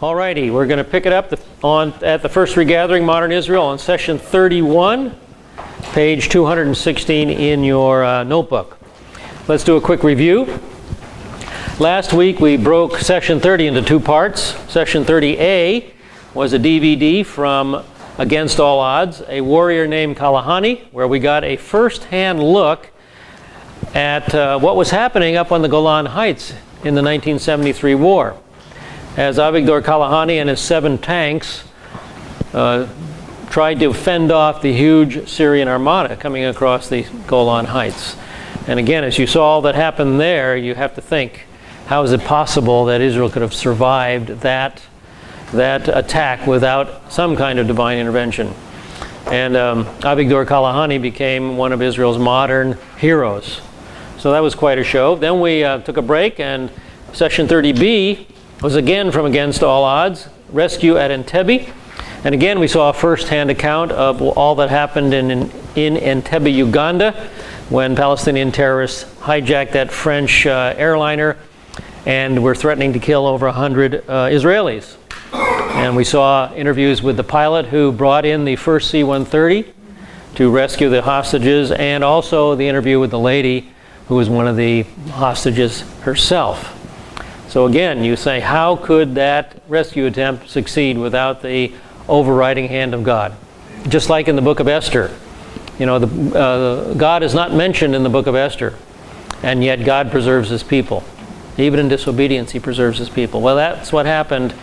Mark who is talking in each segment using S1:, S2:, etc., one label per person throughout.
S1: Alrighty, we're going to pick it up at the first Regathering, Modern Israel, on session 31, page 216 in your notebook. Let's do a quick review. Last week we broke session 30 into two parts. Session 30A was a DVD from Against All Odds, a warrior named Kalahani, where we got a first-hand look at what was happening up on the Golan Heights in the 1973 war, as Avigdor Kalahani and his 7 tanks tried to fend off the huge Syrian armada coming across the Golan Heights. And again, as you saw all that happened there, you have to think, how is it possible that Israel could have survived that attack without some kind of divine intervention? And Avigdor Kalahani became one of Israel's modern heroes. So that was quite a show. Then we took a break, and session 30B was again from Against All Odds, rescue at Entebbe. And again, we saw a first-hand account of all that happened in Entebbe, Uganda, when Palestinian terrorists hijacked that French airliner and were threatening to kill over 100 Israelis. And we saw interviews with the pilot who brought in the first C-130 to rescue the hostages, and also the interview with the lady who was one of the hostages herself. So again, you say, how could that rescue attempt succeed without the overriding hand of God? Just like in the book of Esther. You know, God is not mentioned in the book of Esther, and yet God preserves his people. Even in disobedience, he preserves his people. Well, that's what happened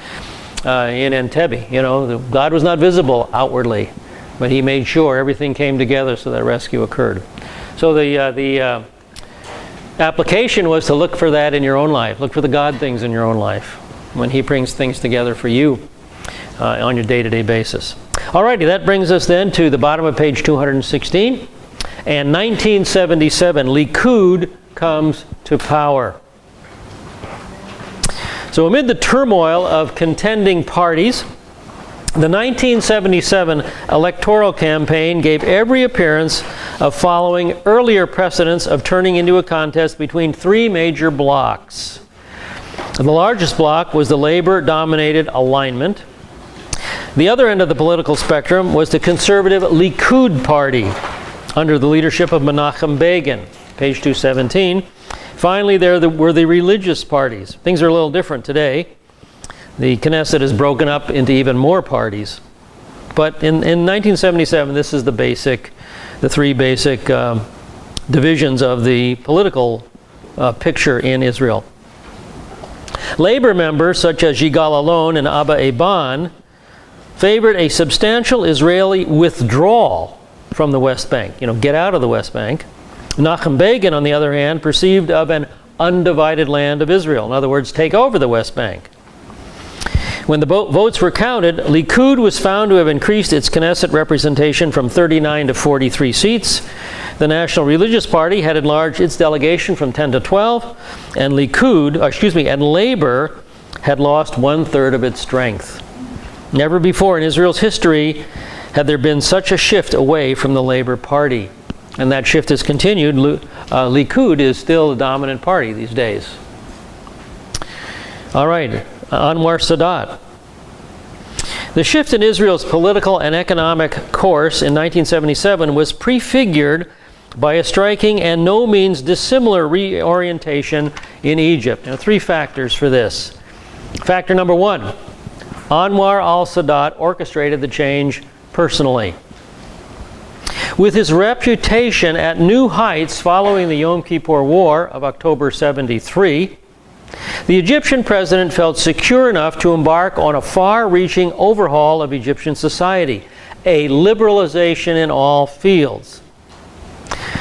S1: in Entebbe. You know, God was not visible outwardly, but he made sure everything came together so that rescue occurred. So the application was to look for that in your own life. Look for the God things in your own life when he brings things together for you on your day-to-day basis. Alrighty, that brings us then to the bottom of page 216. And 1977, Likud comes to power. So amid the turmoil of contending parties, the 1977 electoral campaign gave every appearance of following earlier precedents of turning into a contest between 3 major blocs. The largest bloc was the labor-dominated alignment. The other end of the political spectrum was the conservative Likud party under the leadership of Menachem Begin, page 217. Finally, there were the religious parties. Things are a little different today. The Knesset is broken up into even more parties. But in 1977, this is the 3 basic divisions of the political picture in Israel. Labor members such as Yigal Allon and Abba Eban favored a substantial Israeli withdrawal from the West Bank. You know, get out of the West Bank. Menachem Begin, on the other hand, perceived of an undivided land of Israel. In other words, take over the West Bank. When the votes were counted, Likud was found to have increased its Knesset representation from 39 to 43 seats. The National Religious Party had enlarged its delegation from 10 to 12, and Labor had lost 1/3 of its strength. Never before in Israel's history had there been such a shift away from the Labor Party. And that shift has continued. Likud is still the dominant party these days. All right, Anwar Sadat. The shift in Israel's political and economic course in 1977 was prefigured by a striking and no means dissimilar reorientation in Egypt. Now, 3 factors for this. Factor number 1, Anwar al-Sadat orchestrated the change personally. With his reputation at new heights following the Yom Kippur War of October 73, the Egyptian president felt secure enough to embark on a far-reaching overhaul of Egyptian society, a liberalization in all fields.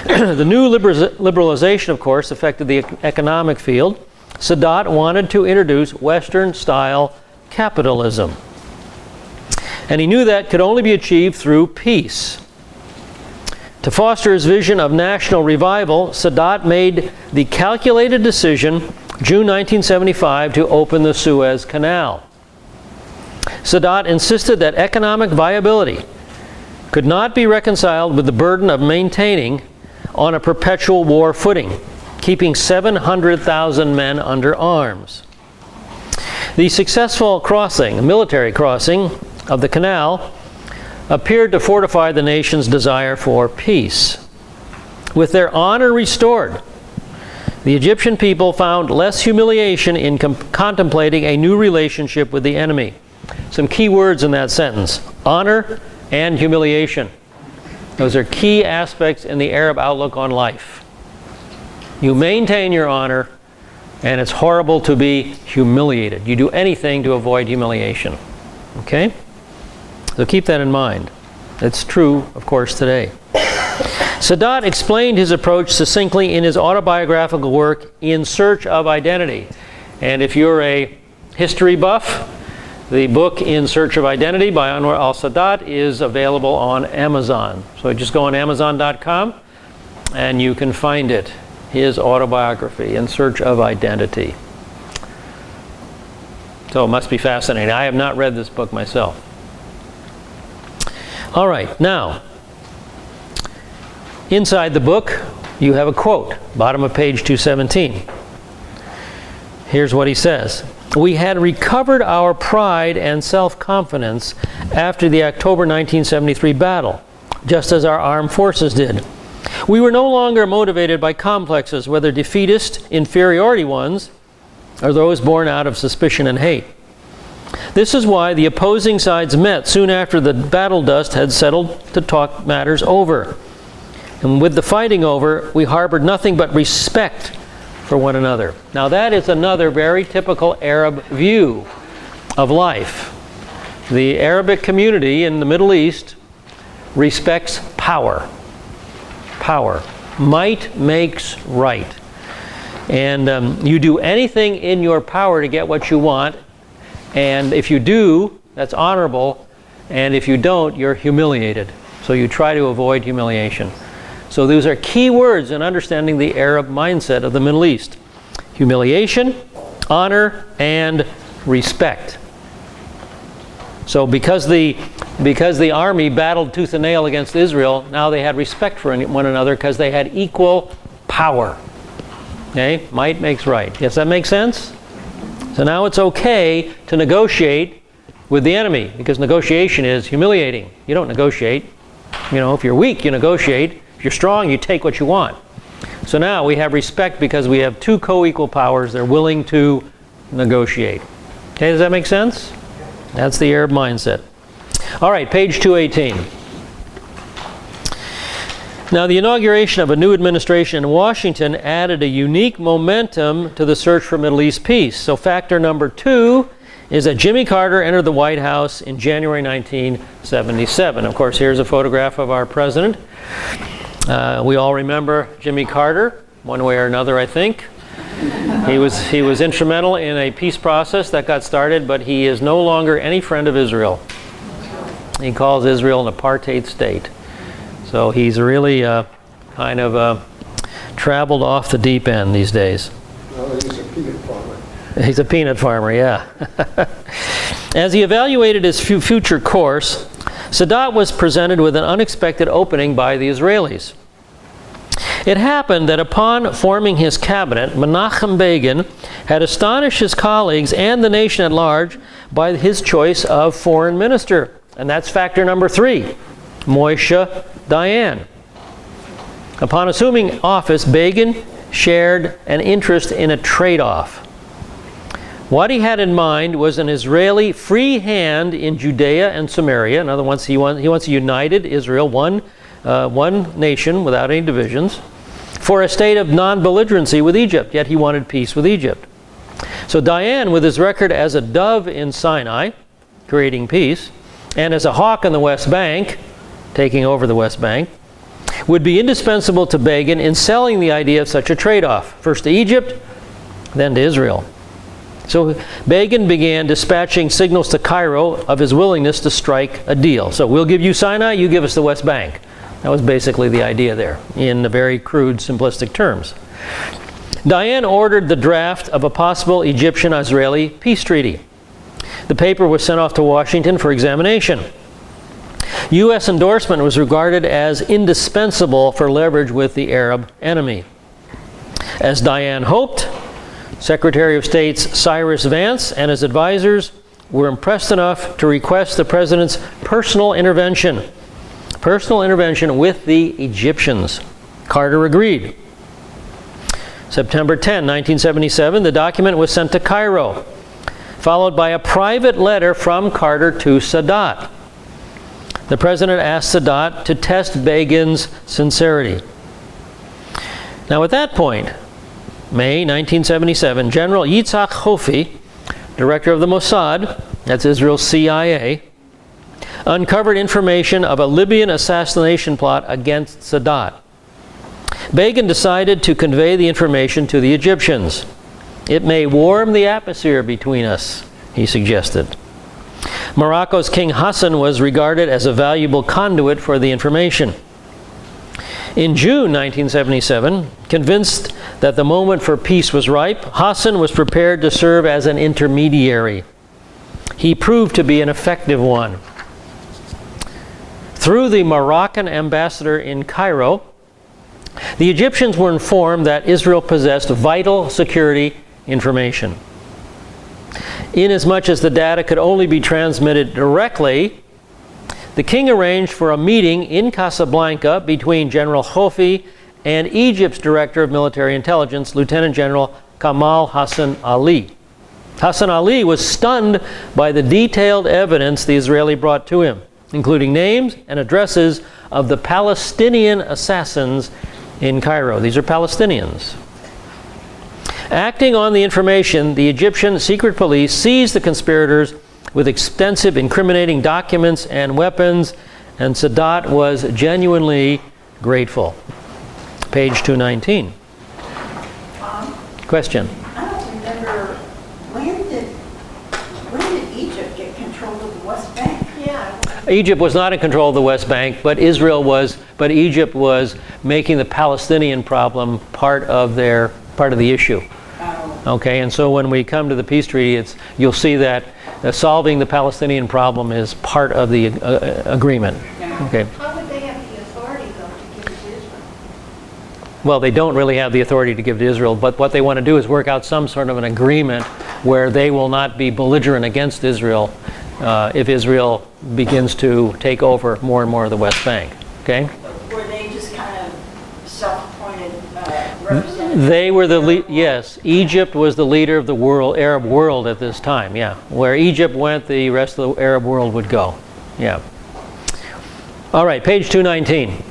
S1: The new liberalization, of course, affected the economic field. Sadat wanted to introduce Western-style capitalism. And he knew that could only be achieved through peace. To foster his vision of national revival, Sadat made the calculated decision, June 1975, to open the Suez Canal. Sadat insisted that economic viability could not be reconciled with the burden of maintaining on a perpetual war footing, keeping 700,000 men under arms. The successful crossing, military crossing of the canal, appeared to fortify the nation's desire for peace. With their honor restored, the Egyptian people found less humiliation in contemplating a new relationship with the enemy. Some key words in that sentence: honor and humiliation. Those are key aspects in the Arab outlook on life. You maintain your honor, and it's horrible to be humiliated. You do anything to avoid humiliation. Okay? So keep that in mind. It's true, of course, today. Sadat explained his approach succinctly in his autobiographical work, In Search of Identity. And if you're a history buff, the book In Search of Identity by Anwar al-Sadat is available on Amazon. So just go on Amazon.com and you can find it. His autobiography, In Search of Identity. So it must be fascinating. I have not read this book myself. All right, now, inside the book, you have a quote, bottom of page 217. Here's what he says. We had recovered our pride and self-confidence after the October 1973 battle, just as our armed forces did. We were no longer motivated by complexes, whether defeatist, inferiority ones, or those born out of suspicion and hate. This is why the opposing sides met soon after the battle dust had settled to talk matters over. And with the fighting over, we harbored nothing but respect for one another. Now that is another very typical Arab view of life. The Arabic community in the Middle East respects power. Power. Might makes right. And you do anything in your power to get what you want. And if you do, that's honorable. And if you don't, you're humiliated. So you try to avoid humiliation. So those are key words in understanding the Arab mindset of the Middle East. Humiliation, honor, and respect. So because the army battled tooth and nail against Israel, now they had respect for one another because they had equal power. Okay? Might makes right. Yes, that makes sense? So now it's okay to negotiate with the enemy, because negotiation is humiliating. You don't negotiate. You know, if you're weak, you negotiate. If you're strong, you take what you want. So now we have respect because we have two co-equal powers. They're willing to negotiate. Okay, does that make sense? That's the Arab mindset. All right, page 218. Now, the inauguration of a new administration in Washington added a unique momentum to the search for Middle East peace. So factor number 2 is that Jimmy Carter entered the White House in January 1977. Of course, here's a photograph of our president. We all remember Jimmy Carter, one way or another, I think. He was instrumental in a peace process that got started, but he is no longer any friend of Israel. He calls Israel an apartheid state. So he's really kind of traveled off the deep end these days.
S2: Well, he's a peanut farmer.
S1: He's a peanut farmer, yeah. As he evaluated his future course, Sadat was presented with an unexpected opening by the Israelis. It happened that upon forming his cabinet, Menachem Begin had astonished his colleagues and the nation at large by his choice of foreign minister. And that's factor number 3, Moshe Dayan. Upon assuming office, Begin shared an interest in a trade-off. What he had in mind was an Israeli free hand in Judea and Samaria. In other words, he wants a united Israel, one nation without any divisions, for a state of non-belligerency with Egypt, yet he wanted peace with Egypt. So Dayan, with his record as a dove in Sinai, creating peace, and as a hawk on the West Bank, taking over the West Bank, would be indispensable to Begin in selling the idea of such a trade-off, first to Egypt, then to Israel. So Begin began dispatching signals to Cairo of his willingness to strike a deal. So we'll give you Sinai, you give us the West Bank. That was basically the idea there, in the very crude, simplistic terms. Dayan ordered the draft of a possible Egyptian-Israeli peace treaty. The paper was sent off to Washington for examination. U.S. endorsement was regarded as indispensable for leverage with the Arab enemy. As Dayan hoped, Secretary of State's Cyrus Vance and his advisors were impressed enough to request the president's personal intervention with the Egyptians. Carter agreed. September 10, 1977, the document was sent to Cairo, followed by a private letter from Carter to Sadat. The president asked Sadat to test Begin's sincerity. Now at that point, May 1977, General Yitzhak Hofi, director of the Mossad, that's Israel's CIA, uncovered information of a Libyan assassination plot against Sadat. Begin decided to convey the information to the Egyptians. It may warm the atmosphere between us, he suggested. Morocco's King Hassan was regarded as a valuable conduit for the information. In June 1977, convinced that the moment for peace was ripe, Hassan was prepared to serve as an intermediary. He proved to be an effective one. Through the Moroccan ambassador in Cairo, the Egyptians were informed that Israel possessed vital security information. Inasmuch as the data could only be transmitted directly, the king arranged for a meeting in Casablanca between General Hofi and Egypt's Director of Military Intelligence, Lieutenant General Kamal Hassan Ali. Hassan Ali was stunned by the detailed evidence the Israeli brought to him, including names and addresses of the Palestinian assassins in Cairo. These are Palestinians. Acting on the information, the Egyptian secret police seized the conspirators with extensive incriminating documents and weapons, and Sadat was genuinely grateful. Page 219. Question?
S3: I don't remember, when did Egypt get control of the West Bank? Yeah.
S1: Egypt was not in control of the West Bank, but Egypt was making the Palestinian problem part of the issue. Okay, and so when we come to the peace treaty, you'll see that solving the Palestinian problem is part of the agreement. Okay.
S4: How would they have the authority, though, to give it to Israel?
S1: Well, they don't really have the authority to give to Israel, but what they want to do is work out some sort of an agreement where they will not be belligerent against Israel if Israel begins to take over more and more of the West Bank. Okay?
S3: Were they just kind of self-appointed representatives?
S1: They were yes, Egypt was the leader of the Arab world at this time, yeah. Where Egypt went, the rest of the Arab world would go, yeah. All right, page 219.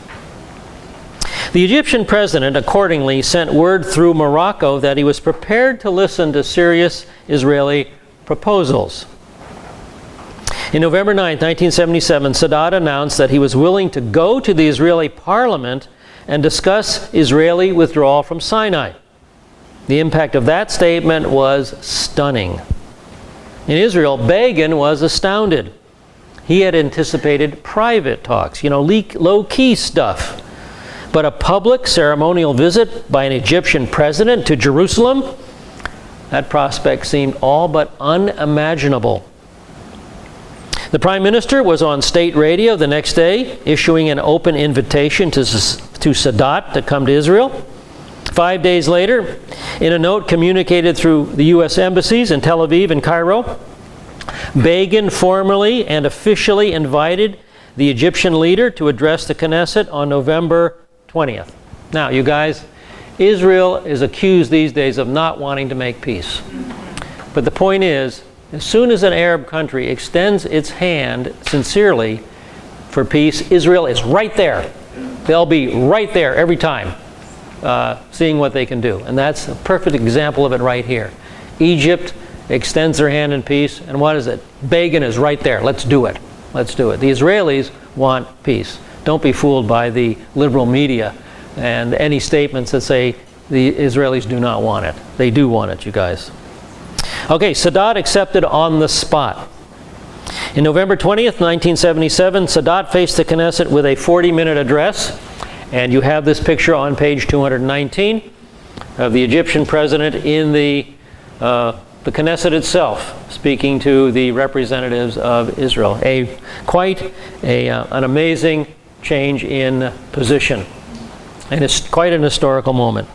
S1: The Egyptian president accordingly sent word through Morocco that he was prepared to listen to serious Israeli proposals. In November 9, 1977, Sadat announced that he was willing to go to the Israeli parliament and discuss Israeli withdrawal from Sinai. The impact of that statement was stunning. In Israel, Begin was astounded. He had anticipated private talks, low-key stuff. But a public ceremonial visit by an Egyptian president to Jerusalem, that prospect seemed all but unimaginable. The Prime Minister was on state radio the next day, issuing an open invitation to Sadat to come to Israel. 5 days later, in a note communicated through the U.S. embassies in Tel Aviv and Cairo, Begin formally and officially invited the Egyptian leader to address the Knesset on November 20th. Now, you guys, Israel is accused these days of not wanting to make peace. But the point is, as soon as an Arab country extends its hand sincerely for peace, Israel is right there. They'll be right there every time, seeing what they can do. And that's a perfect example of it right here. Egypt extends their hand in peace, and what is it? Begin is right there. Let's do it. Let's do it. The Israelis want peace. Don't be fooled by the liberal media and any statements that say the Israelis do not want it. They do want it, you guys. Okay, Sadat accepted on the spot. In November 20th, 1977, Sadat faced the Knesset with a 40-minute address, and you have this picture on page 219 of the Egyptian president in the Knesset itself, speaking to the representatives of Israel. Quite an amazing change in position, and it's quite an historical moment.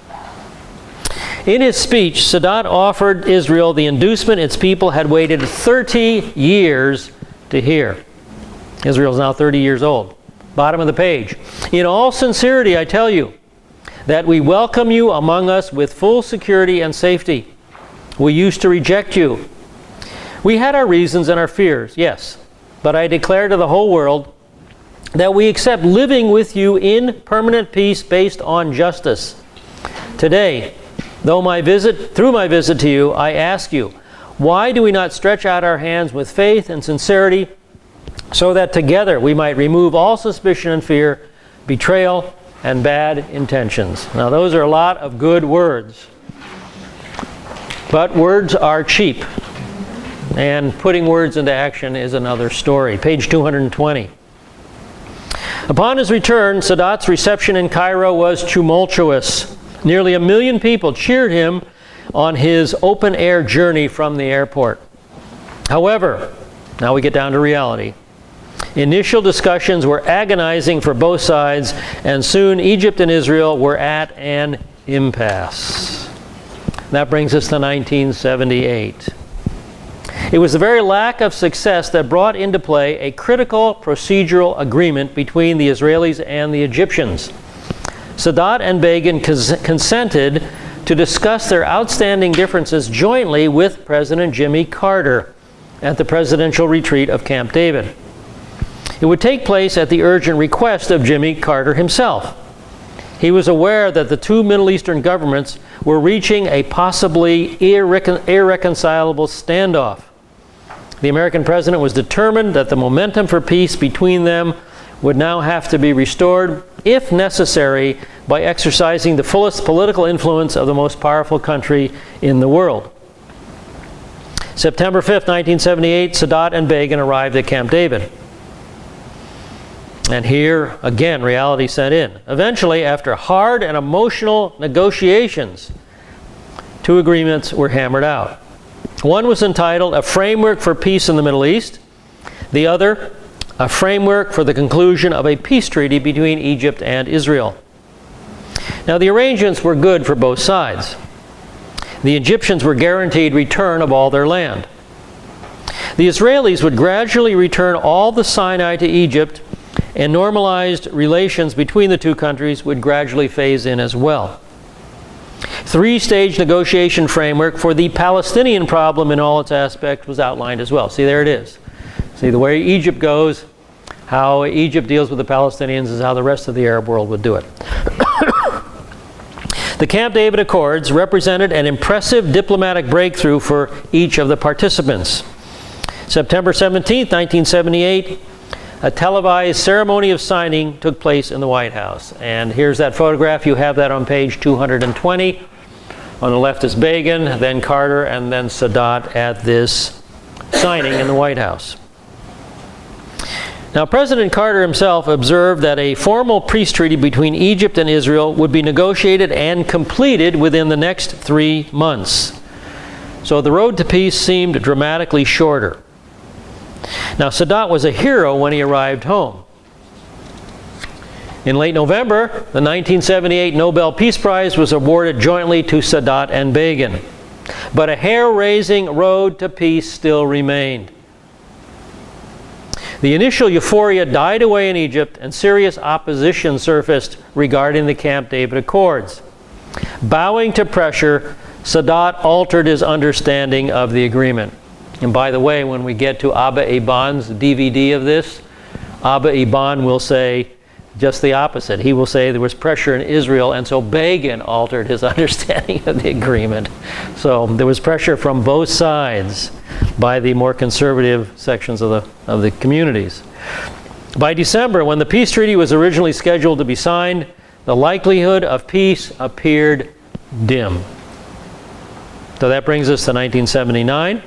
S1: In his speech, Sadat offered Israel the inducement its people had waited 30 years to hear. Israel is now 30 years old. Bottom of the page. In all sincerity, I tell you that we welcome you among us with full security and safety. We used to reject you. We had our reasons and our fears, yes, but I declare to the whole world that we accept living with you in permanent peace based on justice. Today, through my visit to you, I ask you, why do we not stretch out our hands with faith and sincerity so that together we might remove all suspicion and fear, betrayal, and bad intentions? Now, those are a lot of good words, but words are cheap, and putting words into action is another story. Page 220. Upon his return, Sadat's reception in Cairo was tumultuous. Nearly 1 million people cheered him on his open-air journey from the airport. However, now we get down to reality. Initial discussions were agonizing for both sides, and soon Egypt and Israel were at an impasse. That brings us to 1978. It was the very lack of success that brought into play a critical procedural agreement between the Israelis and the Egyptians. Sadat and Begin consented to discuss their outstanding differences jointly with President Jimmy Carter at the presidential retreat of Camp David. It would take place at the urgent request of Jimmy Carter himself. He was aware that the two Middle Eastern governments were reaching a possibly irreconcilable standoff. The American president was determined that the momentum for peace between them would now have to be restored, if necessary, by exercising the fullest political influence of the most powerful country in the world. September 5th, 1978, Sadat and Begin arrived at Camp David. And here, again, reality set in. Eventually, after hard and emotional negotiations, two agreements were hammered out. One was entitled A Framework for Peace in the Middle East. The other, a framework for the conclusion of a peace treaty between Egypt and Israel. Now, the arrangements were good for both sides. The Egyptians were guaranteed return of all their land. The Israelis would gradually return all the Sinai to Egypt, and normalized relations between the two countries would gradually phase in as well. Three-stage negotiation framework for the Palestinian problem in all its aspects was outlined as well. See, there it is. See, the way Egypt goes, how Egypt deals with the Palestinians is how the rest of the Arab world would do it. The Camp David Accords represented an impressive diplomatic breakthrough for each of the participants. September 17, 1978, a televised ceremony of signing took place in the White House. And here's that photograph. You have that on page 220. On the left is Begin, then Carter, and then Sadat at this signing in the White House. Now, President Carter himself observed that a formal peace treaty between Egypt and Israel would be negotiated and completed within the next 3 months. So the road to peace seemed dramatically shorter. Now, Sadat was a hero when he arrived home. In late November, the 1978 Nobel Peace Prize was awarded jointly to Sadat and Begin. But a hair-raising road to peace still remained. The initial euphoria died away in Egypt, and serious opposition surfaced regarding the Camp David Accords. Bowing to pressure, Sadat altered his understanding of the agreement. And by the way, when we get to Abba Eban's DVD of this, Abba Eban will say just the opposite. He will say there was pressure in Israel, and so Begin altered his understanding of the agreement. So there was pressure from both sides by the more conservative sections of the communities. By December, when the peace treaty was originally scheduled to be signed, the likelihood of peace appeared dim. So that brings us to 1979.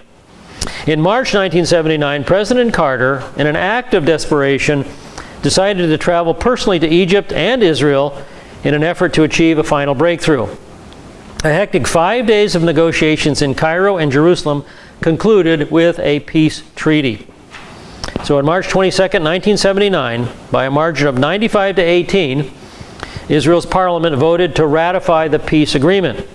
S1: In March 1979, President Carter, in an act of desperation, decided to travel personally to Egypt and Israel in an effort to achieve a final breakthrough. A hectic 5 days of negotiations in Cairo and Jerusalem concluded with a peace treaty. So on March 22, 1979, by a margin of 95 to 18, Israel's parliament voted to ratify the peace agreement.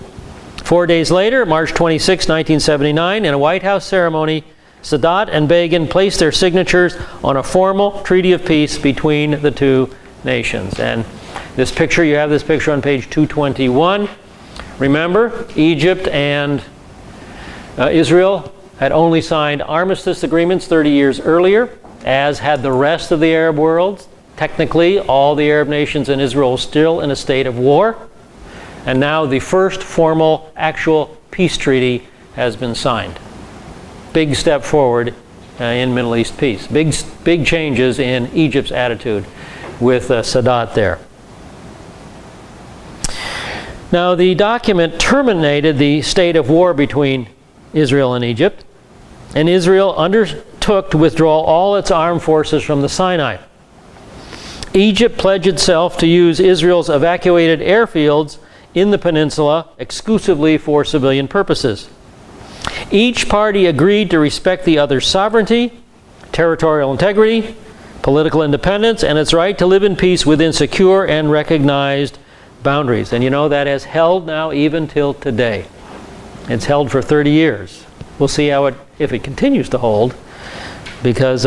S1: 4 days later, March 26, 1979, in a White House ceremony, Sadat and Begin placed their signatures on a formal treaty of peace between the two nations. And this picture, you have this picture on page 221. Remember, Egypt and Israel had only signed armistice agreements 30 years earlier, as had the rest of the Arab world. Technically, all the Arab nations and Israel are still in a state of war. And now the first formal, actual peace treaty has been signed. Big step forward in Middle East peace. Big changes in Egypt's attitude with Sadat there. Now, the document terminated the state of war between Israel and Egypt, and Israel undertook to withdraw all its armed forces from the Sinai. Egypt pledged itself to use Israel's evacuated airfields in the peninsula exclusively for civilian purposes. Each party agreed to respect the other's sovereignty, territorial integrity, political independence, and its right to live in peace within secure and recognized boundaries. And you know, that has held now even till today. It's held for 30 years. We'll see how if it continues to hold, because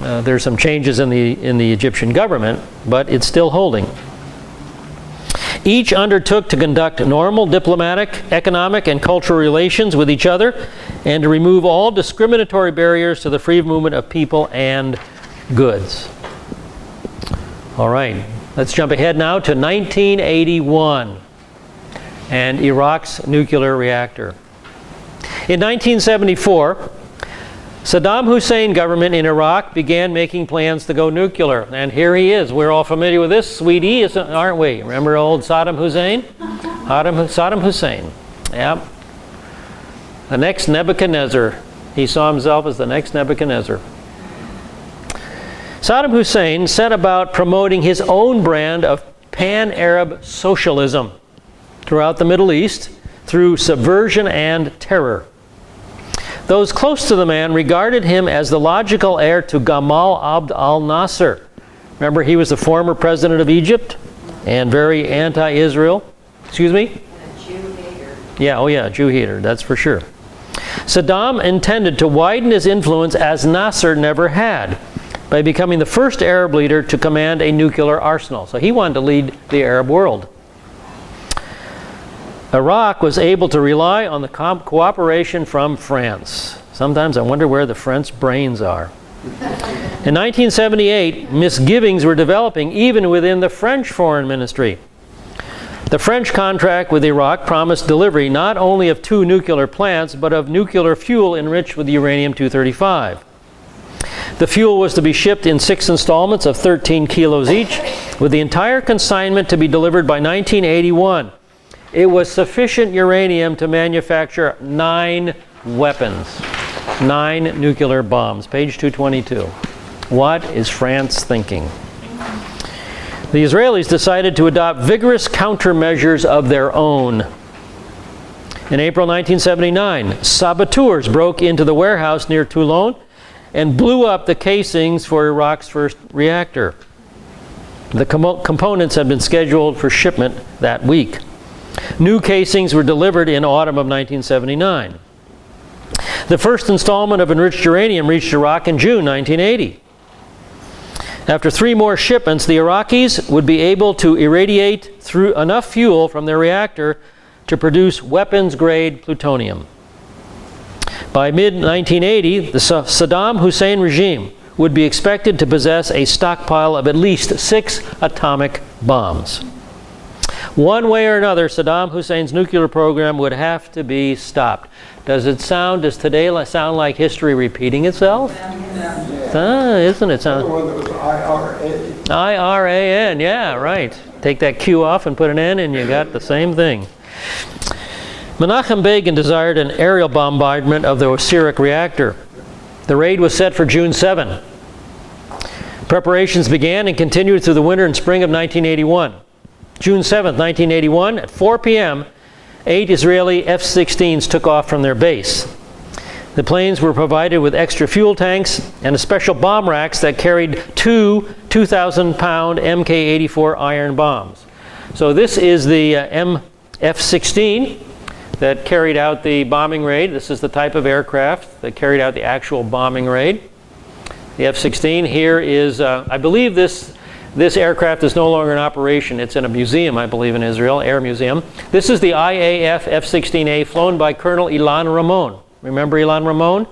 S1: there's some changes in the Egyptian government, but it's still holding. Each undertook to conduct normal diplomatic, economic, and cultural relations with each other, and to remove all discriminatory barriers to the free movement of people and goods. All right, let's jump ahead now to 1981 and Iraq's nuclear reactor. In 1974, Saddam Hussein government in Iraq began making plans to go nuclear. And here he is. We're all familiar with this, sweetie, aren't we? Remember old Saddam Hussein? Saddam Hussein. Yep. The next Nebuchadnezzar. He saw himself as the next Nebuchadnezzar. Saddam Hussein set about promoting his own brand of pan-Arab socialism throughout the Middle East through subversion and terror. Those close to the man regarded him as the logical heir to Gamal Abd al-Nasser. Remember, he was the former president of Egypt and very anti-Israel. Excuse me?
S4: And a Jew hater.
S1: Yeah, oh yeah, Jew hater, that's for sure. Saddam intended to widen his influence as Nasser never had by becoming the first Arab leader to command a nuclear arsenal. So he wanted to lead the Arab world. Iraq was able to rely on the cooperation from France. Sometimes I wonder where the French brains are. In 1978, misgivings were developing even within the French Foreign Ministry. The French contract with Iraq promised delivery not only of 2 nuclear plants, but of nuclear fuel enriched with uranium-235. The fuel was to be shipped in 6 installments of 13 kilos each, with the entire consignment to be delivered by 1981. It was sufficient uranium to manufacture 9 weapons, 9 nuclear bombs. Page 222. What is France thinking? The Israelis decided to adopt vigorous countermeasures of their own. In April 1979, saboteurs broke into the warehouse near Toulon and blew up the casings for Iraq's first reactor. The components had been scheduled for shipment that week. New casings were delivered in autumn of 1979. The first installment of enriched uranium reached Iraq in June 1980. After 3 more shipments, the Iraqis would be able to irradiate through enough fuel from their reactor to produce weapons-grade plutonium. By mid-1980, the Saddam Hussein regime would be expected to possess a stockpile of at least 6 atomic bombs. One way or another, Saddam Hussein's nuclear program would have to be stopped. Does today sound like history repeating itself? Isn't it?
S2: The one that was IRA.
S1: IRAN, yeah, right. Take that Q off and put an N and you got the same thing. Menachem Begin desired an aerial bombardment of the Osirak reactor. The raid was set for June 7. Preparations began and continued through the winter and spring of 1981. June 7, 1981, at 4 p.m., 8 Israeli F-16s took off from their base. The planes were provided with extra fuel tanks and a special bomb racks that carried 2 2,000-pound Mk-84 iron bombs. So this is the F-16. that carried out the bombing raid. This is the type of aircraft that carried out the actual bombing raid. The F-16 here is, I believe this aircraft is no longer in operation. It's in a museum, I believe, in Israel, Air Museum. This is the IAF F-16A flown by Colonel Ilan Ramon. Remember Ilan Ramon?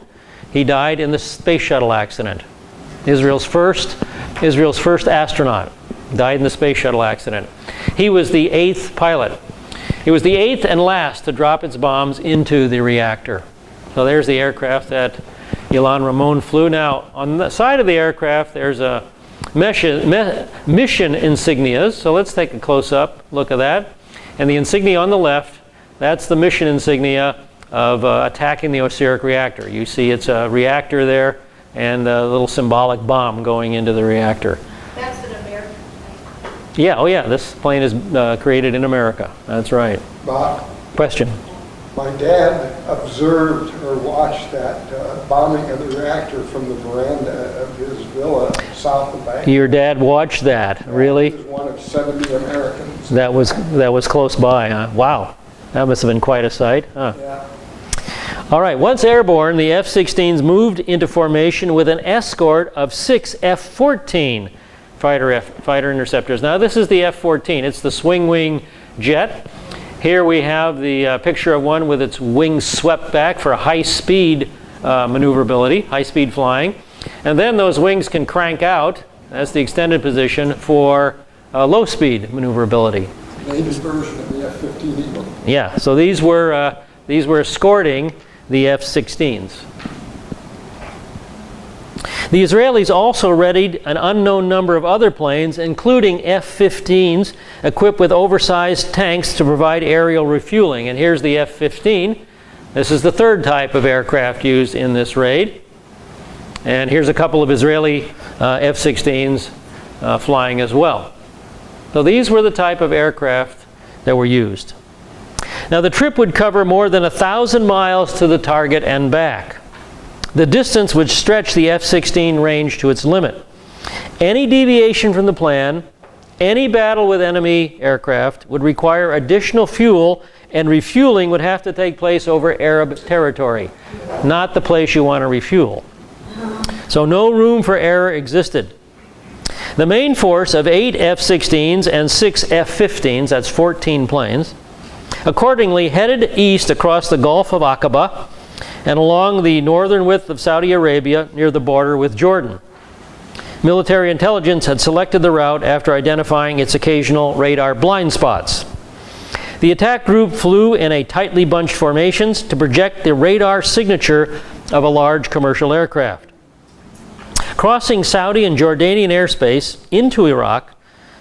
S1: He died in the space shuttle accident. Israel's first astronaut died in the space shuttle accident. He was the 8th pilot. He was the 8th and last to drop its bombs into the reactor. So there's the aircraft that Ilan Ramon flew. Now, on the side of the aircraft, there's a mission insignias. So let's take a close-up look at that. And the insignia on the left, that's the mission insignia of attacking the Osiris reactor. You see it's a reactor there and a little symbolic bomb going into the reactor.
S4: That's an American plane.
S1: Yeah, oh yeah, this plane is created in America. That's right.
S2: Bob,
S1: Question?
S2: my dad observed or watched that bombing of the reactor from the veranda of his villa south of Baghdad.
S1: Your dad watched that, really?
S2: He was one of 70 Americans.
S1: That was close by, huh? Wow. That must have been quite a sight, huh?
S2: Yeah.
S1: All right, once airborne, the F-16s moved into formation with an escort of 6 F-14 fighter interceptors. Now, this is the F-14. It's the swing wing jet. Here we have the picture of one with its wings swept back for high-speed maneuverability, high-speed flying. And then those wings can crank out, that's the extended position, for low-speed maneuverability.
S2: Latest version of the F-15 Eagle.
S1: Yeah, so these were escorting the F-16s. The Israelis also readied an unknown number of other planes, including F-15s, equipped with oversized tanks to provide aerial refueling. And here's the F-15. This is the third type of aircraft used in this raid. And here's a couple of Israeli F-16s flying as well. So these were the type of aircraft that were used. Now the trip would cover more than 1,000 miles to the target and back. The distance would stretch the F-16 range to its limit. Any deviation from the plan, any battle with enemy aircraft would require additional fuel, and refueling would have to take place over Arab territory, not the place you want to refuel. So no room for error existed. The main force of 8 F-16s and 6 F-15s, that's 14 planes, accordingly headed east across the Gulf of Aqaba and along the northern width of Saudi Arabia near the border with Jordan. Military intelligence had selected the route after identifying its occasional radar blind spots. The attack group flew in a tightly bunched formations to project the radar signature of a large commercial aircraft. Crossing Saudi and Jordanian airspace into Iraq,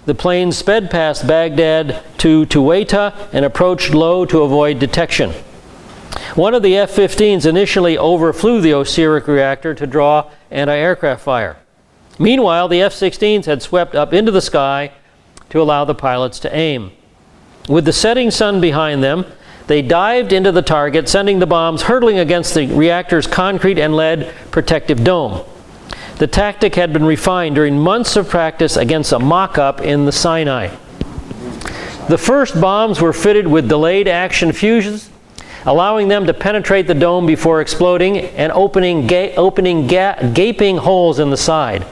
S1: the planes sped past Baghdad to Tuwaita and approached low to avoid detection. One of the F-15s initially overflew the Osiris reactor to draw anti-aircraft fire. Meanwhile, the F-16s had swept up into the sky to allow the pilots to aim. With the setting sun behind them, they dived into the target, sending the bombs hurtling against the reactor's concrete and lead protective dome. The tactic had been refined during months of practice against a mock-up in the Sinai. The first bombs were fitted with delayed action fuses, allowing them to penetrate the dome before exploding and opening gaping holes in the side.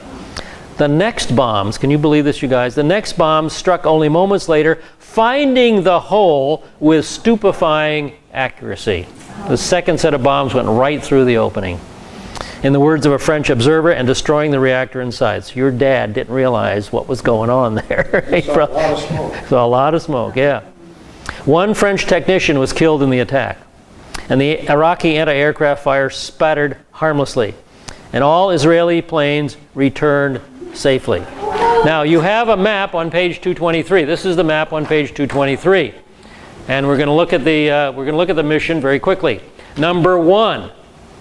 S1: The next bombs, can you believe this, you guys? The next bombs struck only moments later, finding the hole with stupefying accuracy. The second set of bombs went right through the opening. In the words of a French observer, and destroying the reactor inside. So your dad didn't realize what was going on there.
S2: He saw a lot of smoke.
S1: Saw a lot of smoke, yeah. One French technician was killed in the attack, and the Iraqi anti-aircraft fire spattered harmlessly, and all Israeli planes returned safely. Now you have a map on page 223. This is the map on page 223, and we're going to look at the mission very quickly. Number one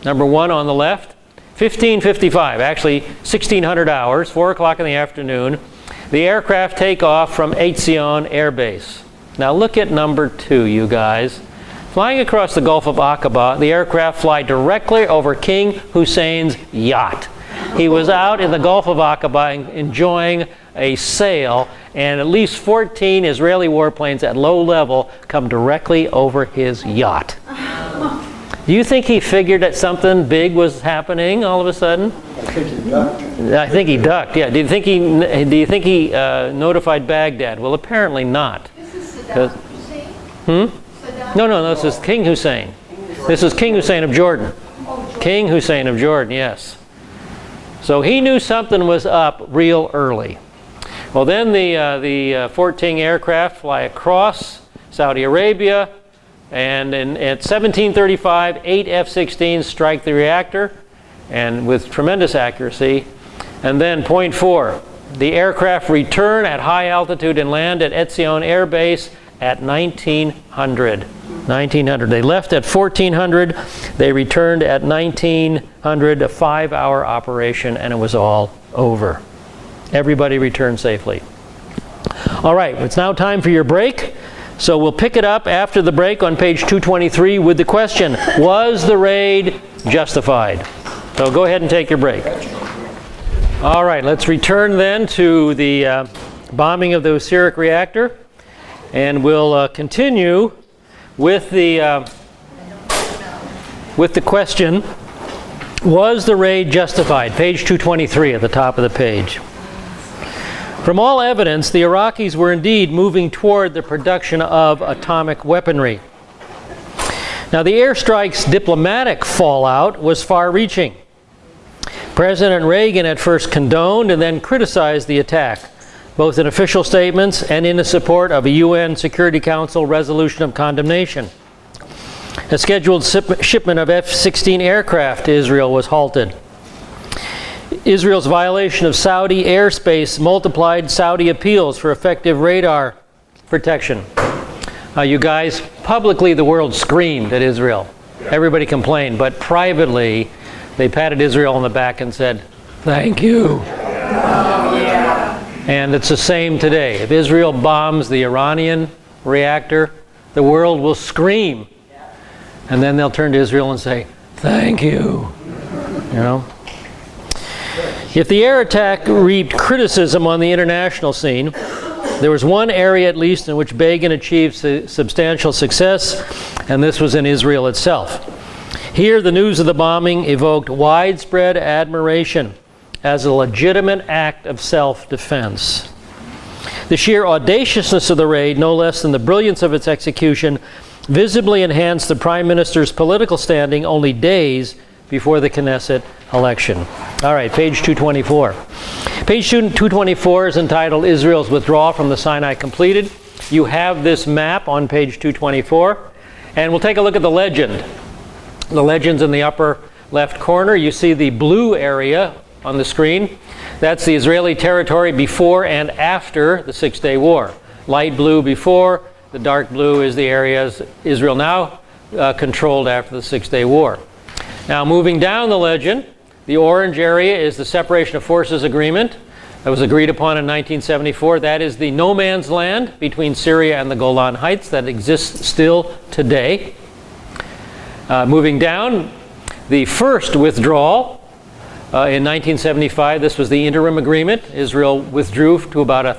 S1: on the left. 15:55, actually 1600 hours, 4 o'clock in the afternoon, the aircraft take off from Etzion Air Base. Now look at number 2, you guys. Flying across the Gulf of Aqaba, the aircraft fly directly over King Hussein's yacht. He was out in the Gulf of Aqaba enjoying a sail, and at least 14 Israeli warplanes at low level come directly over his yacht. Do you think he figured that something big was happening all of a sudden?
S2: I think he ducked.
S1: I think he ducked, yeah. Do you think he notified Baghdad? Well, apparently not.
S4: This is Saddam Hussein? Saddam?
S1: No, this is King Hussein. This is King Hussein of Jordan. King Hussein of Jordan, yes. So he knew something was up real early. Well, then the 14 aircraft fly across Saudi Arabia, and at 1735, 8 F-16s strike the reactor, and with tremendous accuracy. And then, point 4, the aircraft return at high altitude and land at Etzion Air Base at 1900. They left at 1400. They returned at 1900, a 5-hour operation, and it was all over. Everybody returned safely. All right, it's now time for your break. So we'll pick it up after the break on page 223 with the question, was the raid justified? So go ahead and take your break. All right, let's return then to the bombing of the Messianic reactor, and we'll continue with the question, was the raid justified? Page 223 at the top of the page. From all evidence, the Iraqis were indeed moving toward the production of atomic weaponry. Now, the airstrike's diplomatic fallout was far-reaching. President Reagan at first condoned and then criticized the attack, both in official statements and in the support of a UN Security Council resolution of condemnation. A scheduled shipment of F-16 aircraft to Israel was halted. Israel's violation of Saudi airspace multiplied Saudi appeals for effective radar protection. You guys, publicly the world screamed at Israel. Everybody complained, but privately they patted Israel on the back and said, "Thank you." And it's the same today. If Israel bombs the Iranian reactor, the world will scream. And then they'll turn to Israel and say, "Thank you." You know? If the air attack reaped criticism on the international scene, there was one area at least in which Begin achieved substantial success, and this was in Israel itself. Here, the news of the bombing evoked widespread admiration as a legitimate act of self-defense. The sheer audaciousness of the raid, no less than the brilliance of its execution, visibly enhanced the Prime Minister's political standing only days before the Knesset election. All right, page 224. Page 224 is entitled Israel's Withdrawal from the Sinai Completed. You have this map on page 224. And we'll take a look at the legend. The legend's in the upper left corner. You see the blue area on the screen. That's the Israeli territory before and after the Six-Day War. Light blue before, the dark blue is the areas Israel now controlled after the Six-Day War. Now, moving down the legend, the orange area is the Separation of Forces Agreement that was agreed upon in 1974. That is the no man's land between Syria and the Golan Heights that exists still today. Moving down, the first withdrawal in 1975. This was the interim agreement. Israel withdrew to about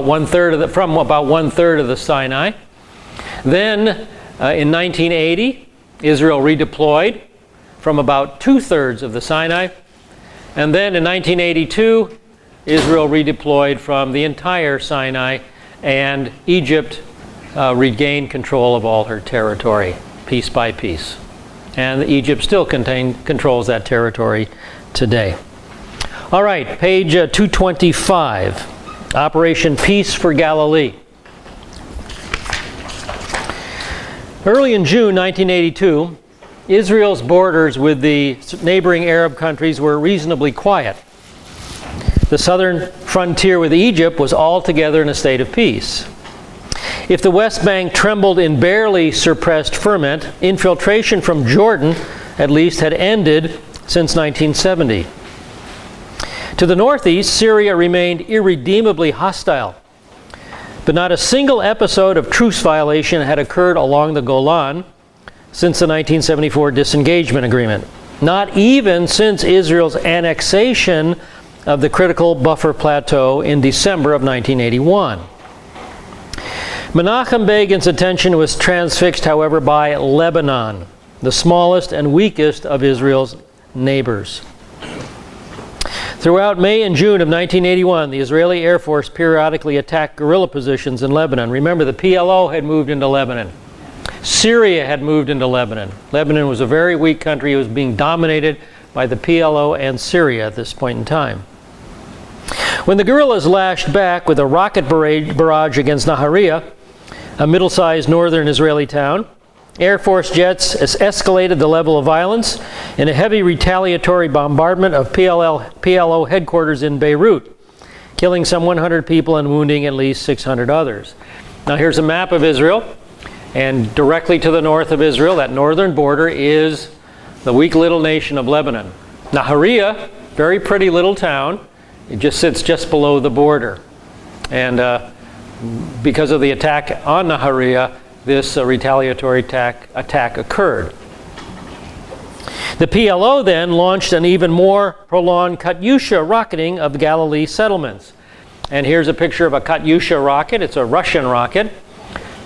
S1: one-third of the Sinai. Then, in 1980. Israel redeployed from about 2/3 of the Sinai. And then in 1982, Israel redeployed from the entire Sinai, and Egypt regained control of all her territory, piece by piece. And Egypt still controls that territory today. All right, page 225, Operation Peace for Galilee. Early in June 1982, Israel's borders with the neighboring Arab countries were reasonably quiet. The southern frontier with Egypt was altogether in a state of peace. If the West Bank trembled in barely suppressed ferment, infiltration from Jordan, at least, had ended since 1970. To the northeast, Syria remained irredeemably hostile. But not a single episode of truce violation had occurred along the Golan since the 1974 disengagement agreement. Not even since Israel's annexation of the critical buffer plateau in December of 1981. Menachem Begin's attention was transfixed, however, by Lebanon, the smallest and weakest of Israel's neighbors. Throughout May and June of 1981, the Israeli Air Force periodically attacked guerrilla positions in Lebanon. Remember, the PLO had moved into Lebanon. Syria had moved into Lebanon. Lebanon was a very weak country. It was being dominated by the PLO and Syria at this point in time. When the guerrillas lashed back with a rocket barrage against Nahariya, a middle-sized northern Israeli town, Air Force jets escalated the level of violence in a heavy retaliatory bombardment of PLO headquarters in Beirut, killing some 100 people and wounding at least 600 others. Now here's a map of Israel, and directly to the north of Israel, that northern border, is the weak little nation of Lebanon. Nahariya, very pretty little town, it just sits just below the border. And because of the attack on Nahariya, this retaliatory attack occurred. The PLO then launched an even more prolonged Katyusha rocketing of Galilee settlements. And here's a picture of a Katyusha rocket. It's a Russian rocket.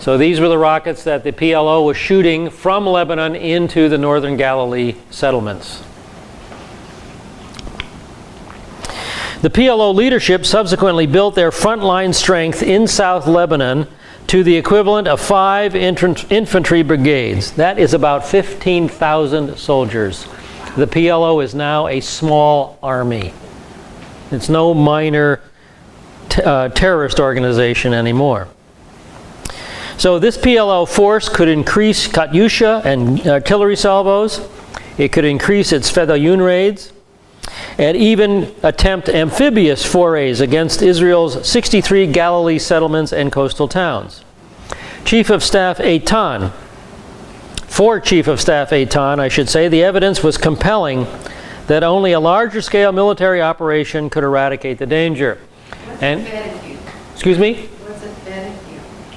S1: So these were the rockets that the PLO was shooting from Lebanon into the northern Galilee settlements. The PLO leadership subsequently built their frontline strength in South Lebanon to the equivalent of 5 infantry brigades. That is about 15,000 soldiers. The PLO is now a small army. It's no minor terrorist organization anymore. So this PLO force could increase Katyusha and artillery salvos. It could increase its Fedayun raids, and even attempt amphibious forays against Israel's 63 Galilee settlements and coastal towns. For Chief of Staff Eitan, I should say, the evidence was compelling that only a larger scale military operation could eradicate the danger. Excuse me?
S4: What's a Fedayun?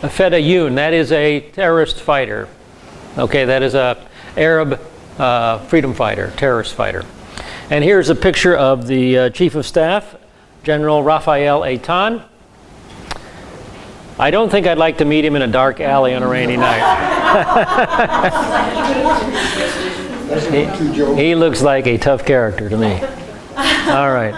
S1: A Fedayun, that is a terrorist fighter. Okay, that is a Arab freedom fighter, terrorist fighter. And here's a picture of the Chief of Staff, General Raphael Eitan. I don't think I'd like to meet him in a dark alley on a rainy night. He looks like a tough character to me. All right.